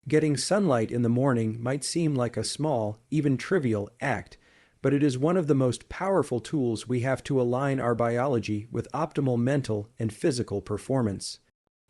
Getting sunlight in the morning might seem like a small, even trivial, act, but it is one of the most powerful tools we have to align our biology with optimal mental and physical performance.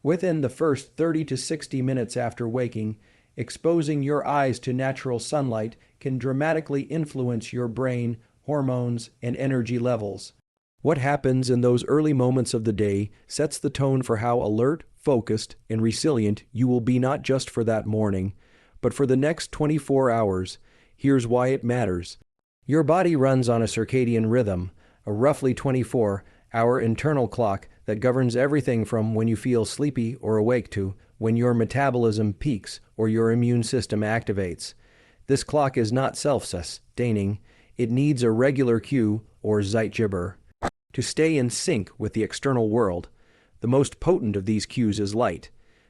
Within the first 30 to 60 minutes after waking, exposing your eyes to natural sunlight can dramatically influence your brain, hormones, and energy levels. What happens in those early moments of the day sets the tone for how alert, focused, and resilient you will be not just for that morning, but for the next 24 hours. Here's why it matters. Your body runs on a circadian rhythm, a roughly 24-hour internal clock that governs everything from when you feel sleepy or awake to when your metabolism peaks or your immune system activates. This clock is not self-sustaining. It needs a regular cue, or Zeitgeber, to stay in sync with the external world. The most potent of these cues is light.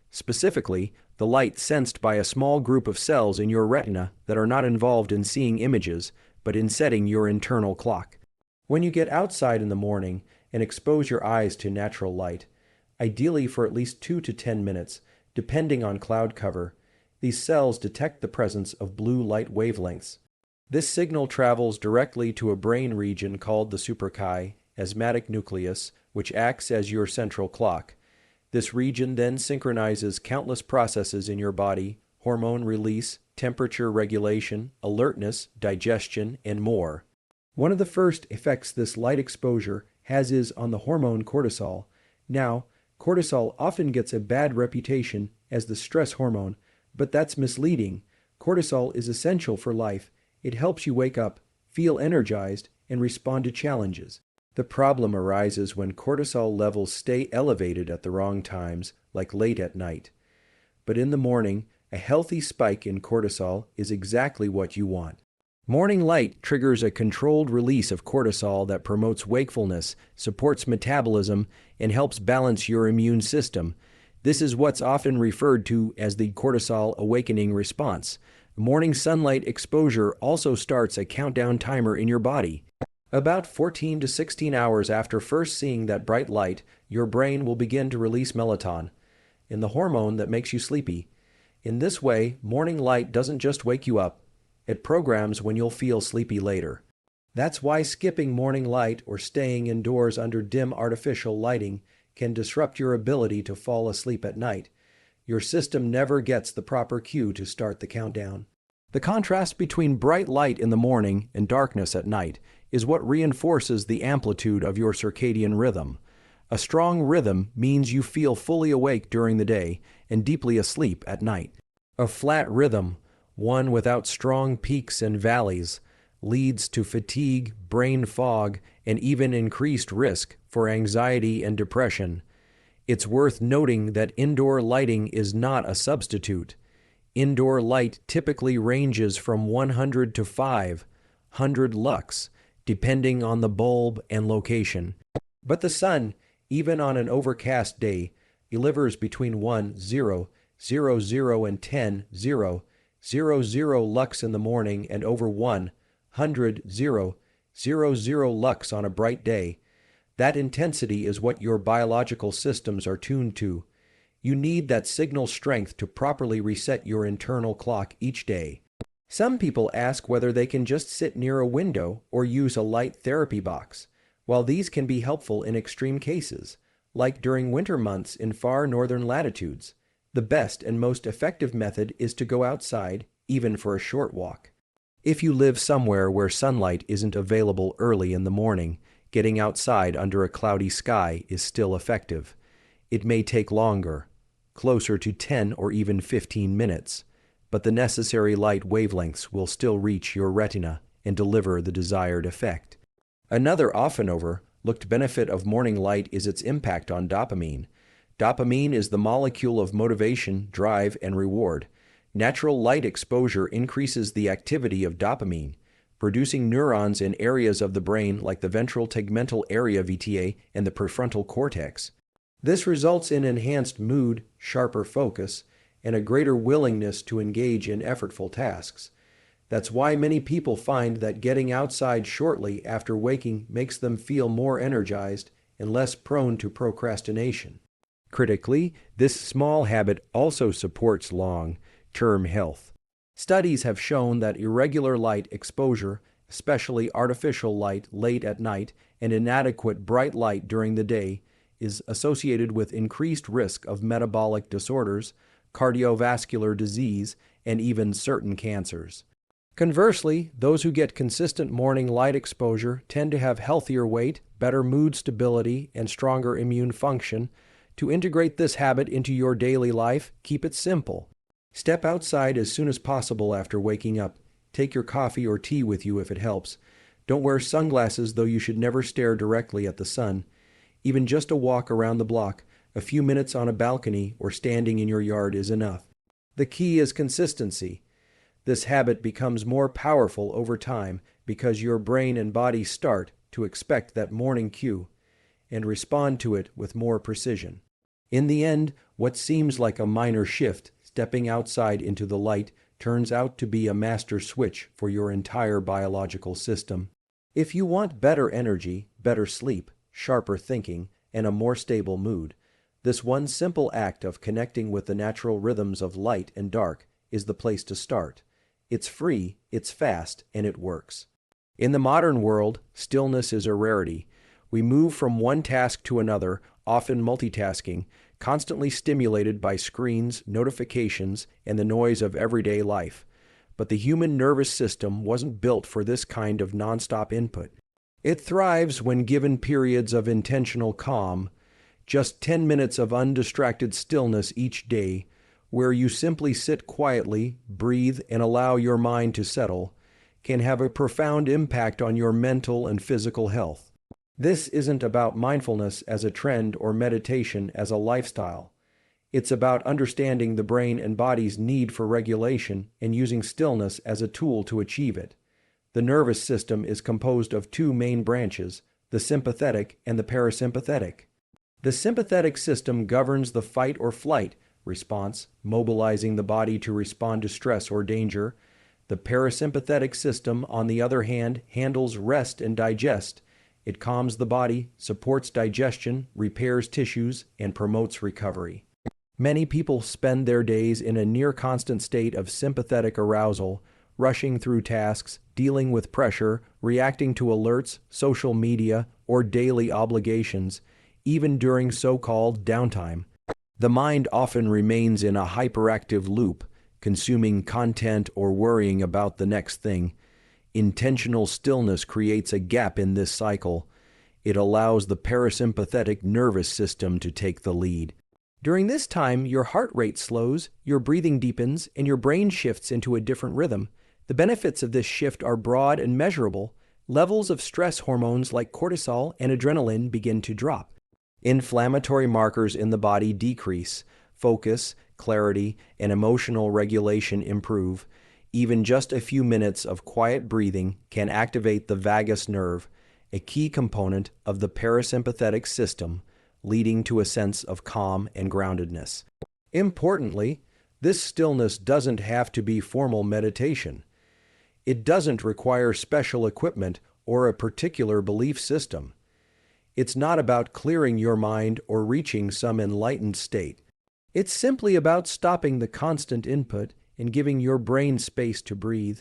Specifically, the light sensed by a small group of cells in your retina that are not involved in seeing images, but in setting your internal clock. When you get outside in the morning and expose your eyes to natural light, ideally for at least 2 to 10 minutes, depending on cloud cover, these cells detect the presence of blue light wavelengths. This signal travels directly to a brain region called the suprachiasmatic nucleus, which acts as your central clock. This region then synchronizes countless processes in your body: hormone release, temperature regulation, alertness, digestion, and more. One of the first effects this light exposure has is on the hormone cortisol. Now, cortisol often gets a bad reputation as the stress hormone, but that's misleading. Cortisol is essential for life. It helps you wake up, feel energized, and respond to challenges. The problem arises when cortisol levels stay elevated at the wrong times, like late at night. But in the morning, a healthy spike in cortisol is exactly what you want. Morning light triggers a controlled release of cortisol that promotes wakefulness, supports metabolism, and helps balance your immune system. This is what's often referred to as the cortisol awakening response. Morning sunlight exposure also starts a countdown timer in your body. About 14 to 16 hours after first seeing that bright light, your brain will begin to release melatonin, the hormone that makes you sleepy. In this way, morning light doesn't just wake you up, it programs when you'll feel sleepy later. That's why skipping morning light or staying indoors under dim artificial lighting can disrupt your ability to fall asleep at night. Your system never gets the proper cue to start the countdown. The contrast between bright light in the morning and darkness at night is what reinforces the amplitude of your circadian rhythm. A strong rhythm means you feel fully awake during the day and deeply asleep at night. A flat rhythm, one without strong peaks and valleys, leads to fatigue, brain fog, and even increased risk for anxiety and depression. It's worth noting that indoor lighting is not a substitute. Indoor light typically ranges from 100 to 500 lux, depending on the bulb and location. But the sun, even on an overcast day, delivers between 1000 and 1000 lux in the morning and over 100 lux on a bright day. That intensity is what your biological systems are tuned to. You need that signal strength to properly reset your internal clock each day. Some people ask whether they can just sit near a window or use a light therapy box. While these can be helpful in extreme cases, like during winter months in far northern latitudes, the best and most effective method is to go outside, even for a short walk. If you live somewhere where sunlight isn't available early in the morning, getting outside under a cloudy sky is still effective. It may take longer, closer to 10 or even 15 minutes, but the necessary light wavelengths will still reach your retina and deliver the desired effect. Another often overlooked benefit of morning light is its impact on dopamine. Dopamine is the molecule of motivation, drive, and reward. Natural light exposure increases the activity of dopamine, producing neurons in areas of the brain like the ventral tegmental area VTA and the prefrontal cortex. This results in enhanced mood, sharper focus, and a greater willingness to engage in effortful tasks. That's why many people find that getting outside shortly after waking makes them feel more energized and less prone to procrastination. Critically, this small habit also supports long, long-term health. Studies have shown that irregular light exposure, especially artificial light late at night and inadequate bright light during the day, is associated with increased risk of metabolic disorders, cardiovascular disease, and even certain cancers. Conversely, those who get consistent morning light exposure tend to have healthier weight, better mood stability, and stronger immune function. To integrate this habit into your daily life, keep it simple. Step outside as soon as possible after waking up. Take your coffee or tea with you if it helps. Don't wear sunglasses, though you should never stare directly at the sun. Even just a walk around the block, a few minutes on a balcony, or standing in your yard is enough. The key is consistency. This habit becomes more powerful over time because your brain and body start to expect that morning cue and respond to it with more precision. In the end, what seems like a minor shift, stepping outside into the light, turns out to be a master switch for your entire biological system. If you want better energy, better sleep, sharper thinking, and a more stable mood, this one simple act of connecting with the natural rhythms of light and dark is the place to start. It's free, it's fast, and it works. In the modern world, stillness is a rarity. We move from one task to another, often multitasking, constantly stimulated by screens, notifications, and the noise of everyday life. But the human nervous system wasn't built for this kind of nonstop input. It thrives when given periods of intentional calm, just 10 minutes of undistracted stillness each day, where you simply sit quietly, breathe, and allow your mind to settle, can have a profound impact on your mental and physical health. This isn't about mindfulness as a trend or meditation as a lifestyle. It's about understanding the brain and body's need for regulation and using stillness as a tool to achieve it. The nervous system is composed of two main branches, the sympathetic and the parasympathetic. The sympathetic system governs the fight or flight response, mobilizing the body to respond to stress or danger. The parasympathetic system, on the other hand, handles rest and digest. It calms the body, supports digestion, repairs tissues, and promotes recovery. Many people spend their days in a near constant state of sympathetic arousal, rushing through tasks, dealing with pressure, reacting to alerts, social media, or daily obligations, even during so-called downtime. The mind often remains in a hyperactive loop, consuming content or worrying about the next thing. Intentional stillness creates a gap in this cycle. It allows the parasympathetic nervous system to take the lead. During this time, your heart rate slows, your breathing deepens, and your brain shifts into a different rhythm. The benefits of this shift are broad and measurable. Levels of stress hormones like cortisol and adrenaline begin to drop. Inflammatory markers in the body decrease, focus, clarity, and emotional regulation improve. Even just a few minutes of quiet breathing can activate the vagus nerve, a key component of the parasympathetic system, leading to a sense of calm and groundedness. Importantly, this stillness doesn't have to be formal meditation. It doesn't require special equipment or a particular belief system. It's not about clearing your mind or reaching some enlightened state. It's simply about stopping the constant input and giving your brain space to breathe.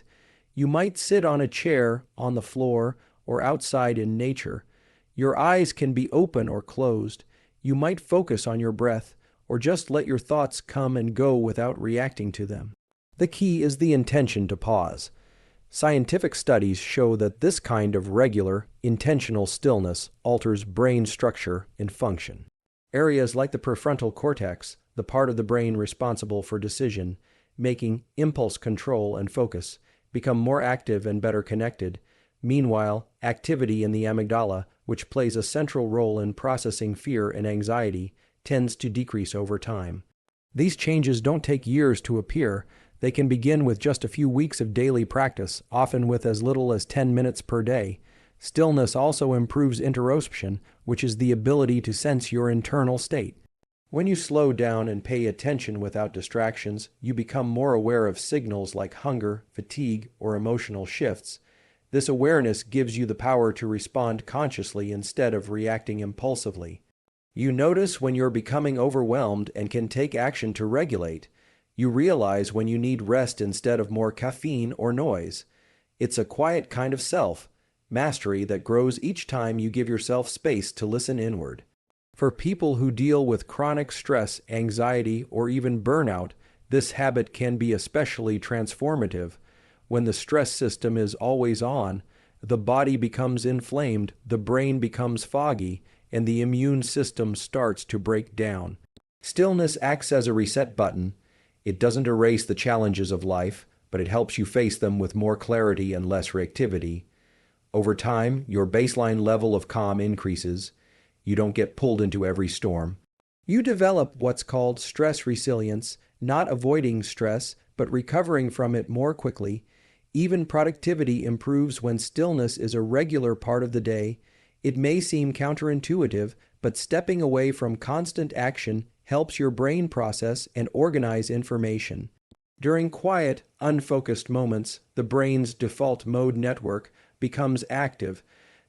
You might sit on a chair, on the floor, or outside in nature. Your eyes can be open or closed. You might focus on your breath, or just let your thoughts come and go without reacting to them. The key is the intention to pause. Scientific studies show that this kind of regular, intentional stillness alters brain structure and function. Areas like the prefrontal cortex, the part of the brain responsible for decision making, impulse control, and focus, become more active and better connected. Meanwhile, activity in the amygdala, which plays a central role in processing fear and anxiety, tends to decrease over time. These changes don't take years to appear. They can begin with just a few weeks of daily practice, often with as little as 10 minutes per day. Stillness also improves interoception, which is the ability to sense your internal state. When you slow down and pay attention without distractions, you become more aware of signals like hunger, fatigue, or emotional shifts. This awareness gives you the power to respond consciously instead of reacting impulsively. You notice when you're becoming overwhelmed and can take action to regulate. You realize when you need rest instead of more caffeine or noise. It's a quiet kind of self-mastery that grows each time you give yourself space to listen inward. For people who deal with chronic stress, anxiety, or even burnout, this habit can be especially transformative. When the stress system is always on, the body becomes inflamed, the brain becomes foggy, and the immune system starts to break down. Stillness acts as a reset button. It doesn't erase the challenges of life, but it helps you face them with more clarity and less reactivity. Over time, your baseline level of calm increases. You don't get pulled into every storm. You develop what's called stress resilience, not avoiding stress, but recovering from it more quickly. Even productivity improves when stillness is a regular part of the day. It may seem counterintuitive, but stepping away from constant action helps your brain process and organize information. During quiet, unfocused moments, the brain's default mode network becomes active.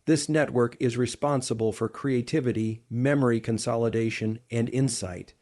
This network is responsible for creativity, memory consolidation, and insight.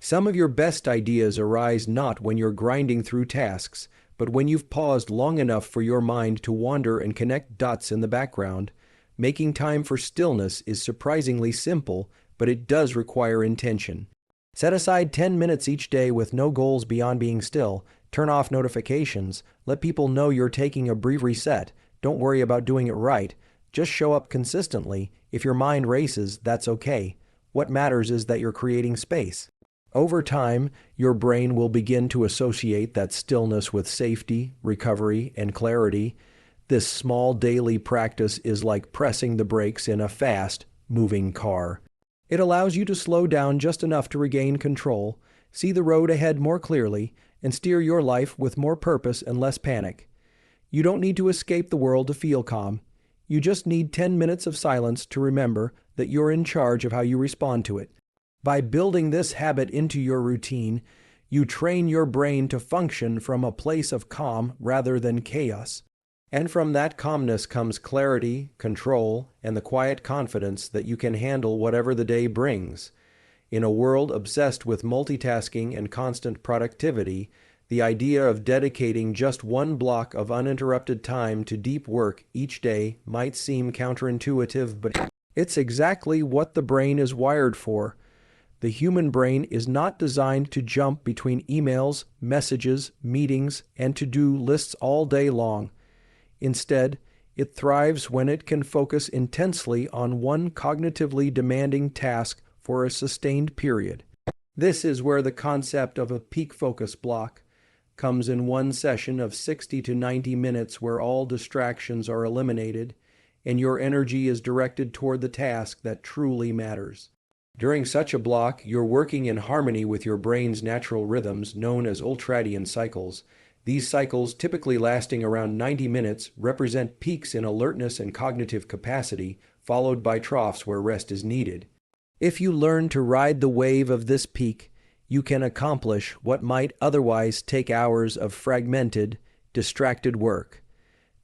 Some of your best ideas arise not when you're grinding through tasks, but when you've paused long enough for your mind to wander and connect dots in the background. Making time for stillness is surprisingly simple, but it does require intention. Set aside 10 minutes each day with no goals beyond being still. Turn off notifications. Let people know you're taking a brief reset. Don't worry about doing it right. Just show up consistently. If your mind races, that's okay. What matters is that you're creating space. Over time, your brain will begin to associate that stillness with safety, recovery, and clarity. This small daily practice is like pressing the brakes in a fast-moving car. It allows you to slow down just enough to regain control, see the road ahead more clearly, and steer your life with more purpose and less panic. You don't need to escape the world to feel calm. You just need 10 minutes of silence to remember that you're in charge of how you respond to it. By building this habit into your routine, you train your brain to function from a place of calm rather than chaos. And from that calmness comes clarity, control, and the quiet confidence that you can handle whatever the day brings. In a world obsessed with multitasking and constant productivity, the idea of dedicating just one block of uninterrupted time to deep work each day might seem counterintuitive, but it's exactly what the brain is wired for. The human brain is not designed to jump between emails, messages, meetings, and to-do lists all day long. Instead, it thrives when it can focus intensely on one cognitively demanding task for a sustained period. This is where the concept of a peak focus block comes in, one session of 60 to 90 minutes where all distractions are eliminated and your energy is directed toward the task that truly matters. During such a block, you're working in harmony with your brain's natural rhythms known as ultradian cycles. These cycles, typically lasting around 90 minutes, represent peaks in alertness and cognitive capacity, followed by troughs where rest is needed. If you learn to ride the wave of this peak, you can accomplish what might otherwise take hours of fragmented, distracted work.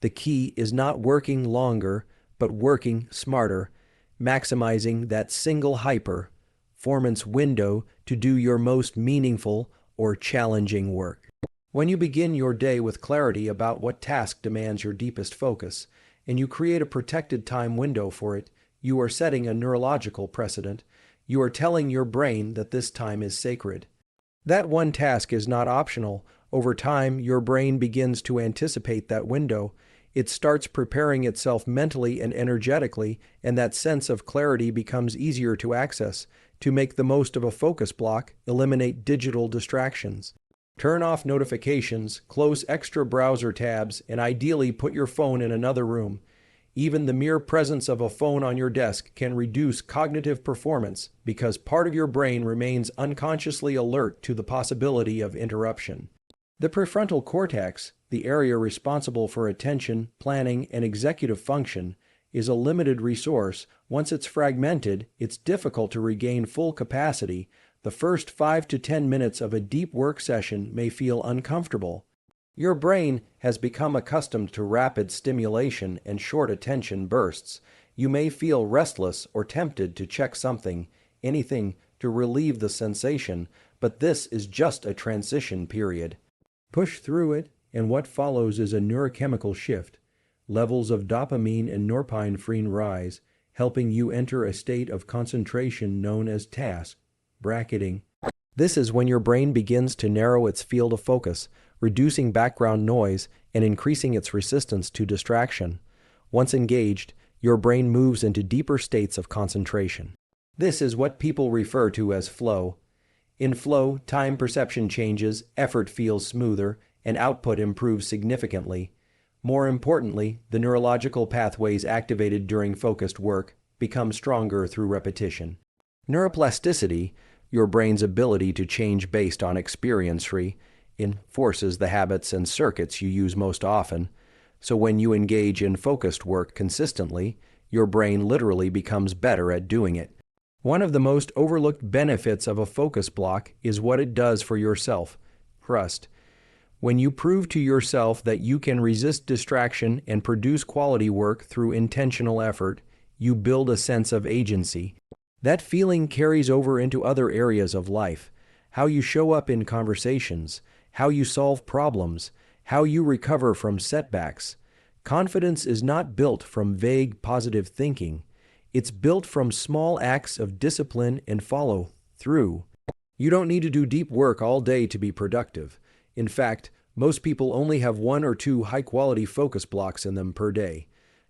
The key is not working longer, but working smarter, maximizing that single hyper-performance window to do your most meaningful or challenging work. When you begin your day with clarity about what task demands your deepest focus, and you create a protected time window for it, you are setting a neurological precedent. You are telling your brain that this time is sacred. That one task is not optional. Over time, your brain begins to anticipate that window. It starts preparing itself mentally and energetically, and that sense of clarity becomes easier to access. To make the most of a focus block, eliminate digital distractions. Turn off notifications, close extra browser tabs, and ideally put your phone in another room. Even the mere presence of a phone on your desk can reduce cognitive performance because part of your brain remains unconsciously alert to the possibility of interruption. The prefrontal cortex, the area responsible for attention, planning, and executive function, is a limited resource. Once it's fragmented, it's difficult to regain full capacity. The first 5 to 10 minutes of a deep work session may feel uncomfortable. Your brain has become accustomed to rapid stimulation and short attention bursts. You may feel restless or tempted to check something, anything to relieve the sensation, but this is just a transition period. Push through it, and what follows is a neurochemical shift. Levels of dopamine and norepinephrine rise, helping you enter a state of concentration known as task bracketing. This is when your brain begins to narrow its field of focus, reducing background noise and increasing its resistance to distraction. Once engaged, your brain moves into deeper states of concentration. This is what people refer to as flow. In flow, time perception changes, effort feels smoother, and output improves significantly. More importantly, the neurological pathways activated during focused work become stronger through repetition. Neuroplasticity, your brain's ability to change based on experience, reinforces the habits and circuits you use most often. So when you engage in focused work consistently, your brain literally becomes better at doing it. One of the most overlooked benefits of a focus block is what it does for your self-trust. When you prove to yourself that you can resist distraction and produce quality work through intentional effort, you build a sense of agency. That feeling carries over into other areas of life: how you show up in conversations, how you solve problems, how you recover from setbacks. Confidence is not built from vague positive thinking. It's built from small acts of discipline and follow-through. You don't need to do deep work all day to be productive. In fact, most people only have 1 or 2 high-quality focus blocks in them per day.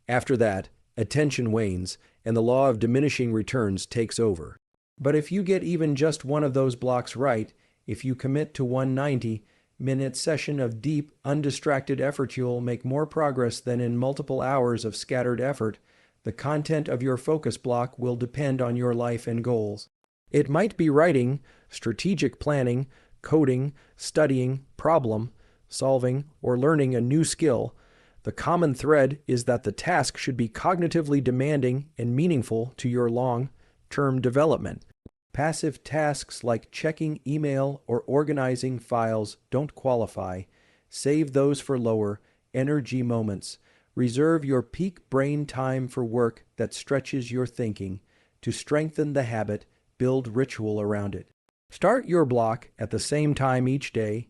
After that, attention wanes, and the law of diminishing returns takes over. But if you get even just one of those blocks right, if you commit to 190-minute session of deep, undistracted effort, you'll make more progress than in multiple hours of scattered effort. The content of your focus block will depend on your life and goals. It might be writing, strategic planning, coding, studying, problem solving, or learning a new skill. The common thread is that the task should be cognitively demanding and meaningful to your long-term development. Passive tasks like checking email or organizing files don't qualify. Save those for lower energy moments. Reserve your peak brain time for work that stretches your thinking. To strengthen the habit, build ritual around it. Start your block at the same time each day.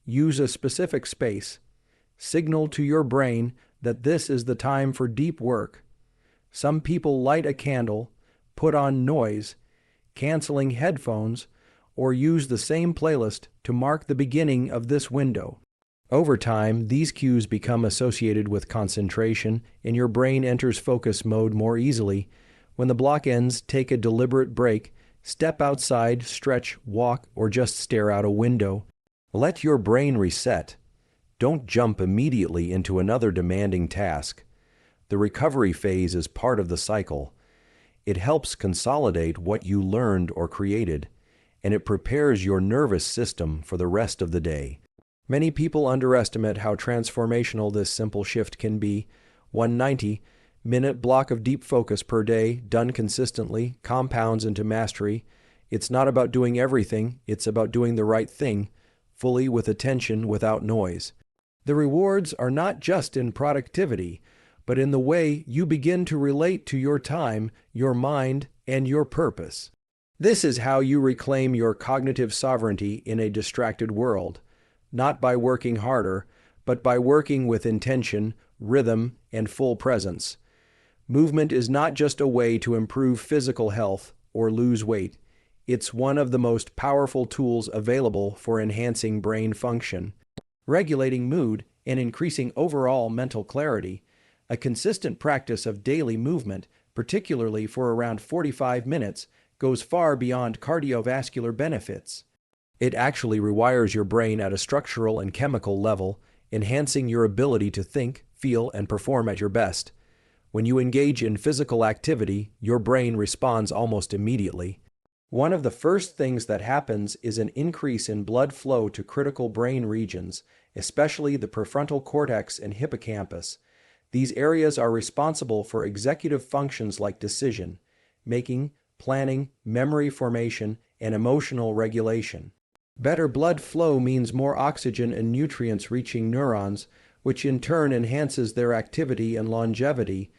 Use a specific space. Signal to your brain that this is the time for deep work. Some people light a candle, put on noise, canceling headphones, or use the same playlist to mark the beginning of this window. Over time, these cues become associated with concentration, and your brain enters focus mode more easily. When the block ends, take a deliberate break, step outside, stretch, walk, or just stare out a window. Let your brain reset. Don't jump immediately into another demanding task. The recovery phase is part of the cycle. It helps consolidate what you learned or created, and it prepares your nervous system for the rest of the day. Many people underestimate how transformational this simple shift can be. 190-minute block of deep focus per day, done consistently, compounds into mastery. It's not about doing everything, it's about doing the right thing, fully with attention without noise. The rewards are not just in productivity, but in the way you begin to relate to your time, your mind, and your purpose. This is how you reclaim your cognitive sovereignty in a distracted world, not by working harder, but by working with intention, rhythm, and full presence. Movement is not just a way to improve physical health or lose weight. It's one of the most powerful tools available for enhancing brain function, regulating mood, and increasing overall mental clarity. A consistent practice of daily movement, particularly for around 45 minutes, goes far beyond cardiovascular benefits. It actually rewires your brain at a structural and chemical level, enhancing your ability to think, feel, and perform at your best. When you engage in physical activity, your brain responds almost immediately. One of the first things that happens is an increase in blood flow to critical brain regions, especially the prefrontal cortex and hippocampus. These areas are responsible for executive functions like decision making, planning, memory formation, and emotional regulation. Better blood flow means more oxygen and nutrients reaching neurons, which in turn enhances their activity and longevity.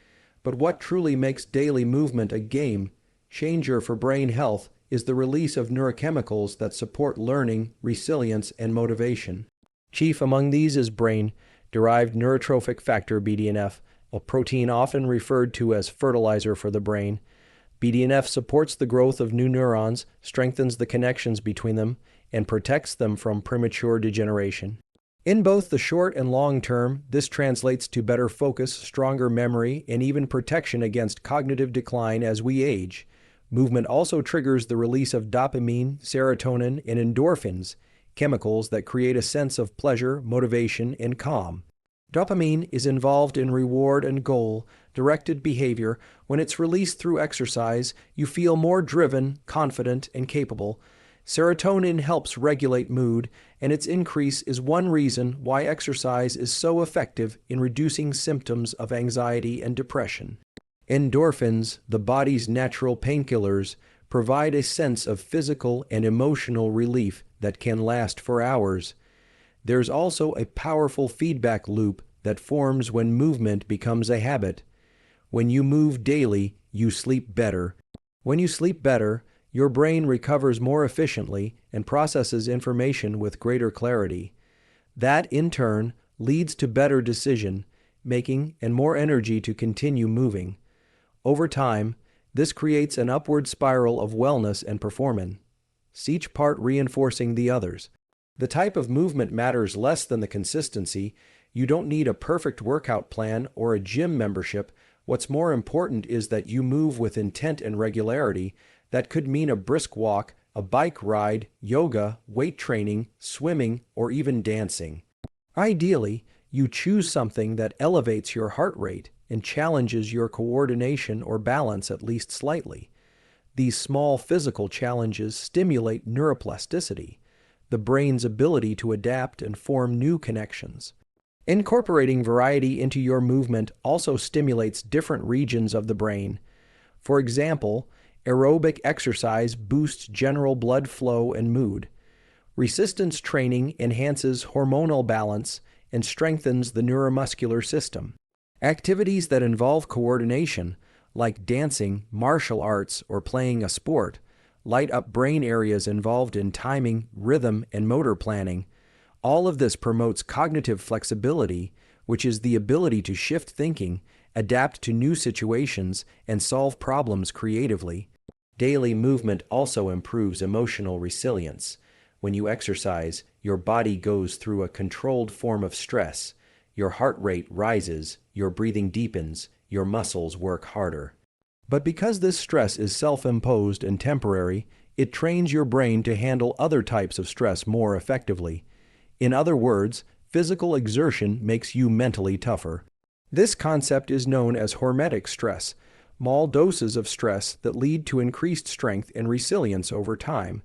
But what truly makes daily movement a game changer for brain health is the release of neurochemicals that support learning, resilience, and motivation. Chief among these is brain-derived neurotrophic factor BDNF, a protein often referred to as fertilizer for the brain. BDNF supports the growth of new neurons, strengthens the connections between them, and protects them from premature degeneration. In both the short and long term, this translates to better focus, stronger memory, and even protection against cognitive decline as we age. Movement also triggers the release of dopamine, serotonin, and endorphins, chemicals that create a sense of pleasure, motivation, and calm. Dopamine is involved in reward and goal-directed behavior. When it's released through exercise, you feel more driven, confident, and capable. Serotonin helps regulate mood, and its increase is one reason why exercise is so effective in reducing symptoms of anxiety and depression. Endorphins, the body's natural painkillers, provide a sense of physical and emotional relief that can last for hours. There's also a powerful feedback loop that forms when movement becomes a habit. When you move daily, you sleep better. When you sleep better, your brain recovers more efficiently and processes information with greater clarity. That, in turn, leads to better decision-making and more energy to continue moving. Over time, this creates an upward spiral of wellness and performance, each part reinforcing the others. The type of movement matters less than the consistency. You don't need a perfect workout plan or a gym membership. What's more important is that you move with intent and regularity. That could mean a brisk walk, a bike ride, yoga, weight training, swimming, or even dancing. Ideally, you choose something that elevates your heart rate and challenges your coordination or balance at least slightly. These small physical challenges stimulate neuroplasticity, the brain's ability to adapt and form new connections. Incorporating variety into your movement also stimulates different regions of the brain. For example, aerobic exercise boosts general blood flow and mood. Resistance training enhances hormonal balance and strengthens the neuromuscular system. Activities that involve coordination, like dancing, martial arts, or playing a sport, light up brain areas involved in timing, rhythm, and motor planning. All of this promotes cognitive flexibility, which is the ability to shift thinking, adapt to new situations, and solve problems creatively. Daily movement also improves emotional resilience. When you exercise, your body goes through a controlled form of stress. Your heart rate rises, your breathing deepens, your muscles work harder. But because this stress is self-imposed and temporary, it trains your brain to handle other types of stress more effectively. In other words, physical exertion makes you mentally tougher. This concept is known as hormetic stress, small doses of stress that lead to increased strength and resilience over time.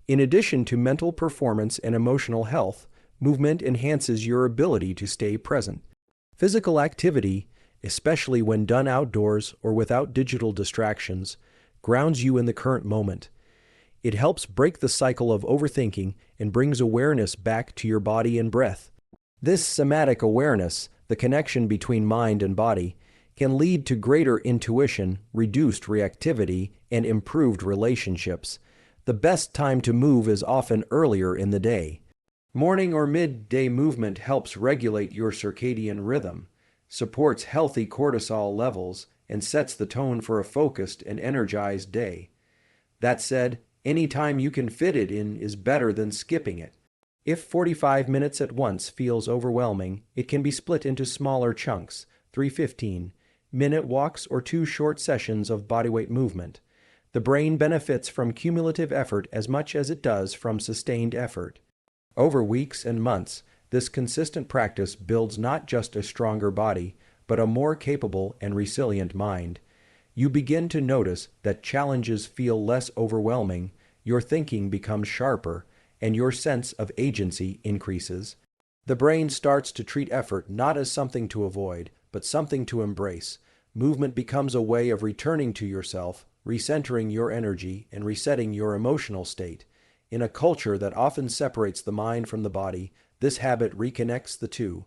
In addition to mental performance and emotional health, movement enhances your ability to stay present. Physical activity, especially when done outdoors or without digital distractions, grounds you in the current moment. It helps break the cycle of overthinking and brings awareness back to your body and breath. This somatic awareness, the connection between mind and body, can lead to greater intuition, reduced reactivity, and improved relationships. The best time to move is often earlier in the day. Morning or midday movement helps regulate your circadian rhythm, supports healthy cortisol levels, and sets the tone for a focused and energized day. That said, any time you can fit it in is better than skipping it. If 45 minutes at once feels overwhelming, it can be split into smaller chunks, 3 15-minute walks or 2 short sessions of bodyweight movement. The brain benefits from cumulative effort as much as it does from sustained effort. Over weeks and months, this consistent practice builds not just a stronger body, but a more capable and resilient mind. You begin to notice that challenges feel less overwhelming, your thinking becomes sharper, and your sense of agency increases. The brain starts to treat effort not as something to avoid, but something to embrace. Movement becomes a way of returning to yourself, recentering your energy, and resetting your emotional state. In a culture that often separates the mind from the body, this habit reconnects the two.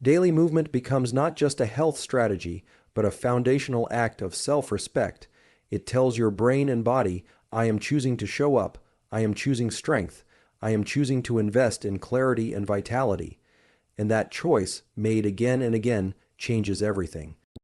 Daily movement becomes not just a health strategy, but a foundational act of self-respect. It tells your brain and body, I am choosing to show up. I am choosing strength. I am choosing to invest in clarity and vitality. And that choice, made again and again, changes everything.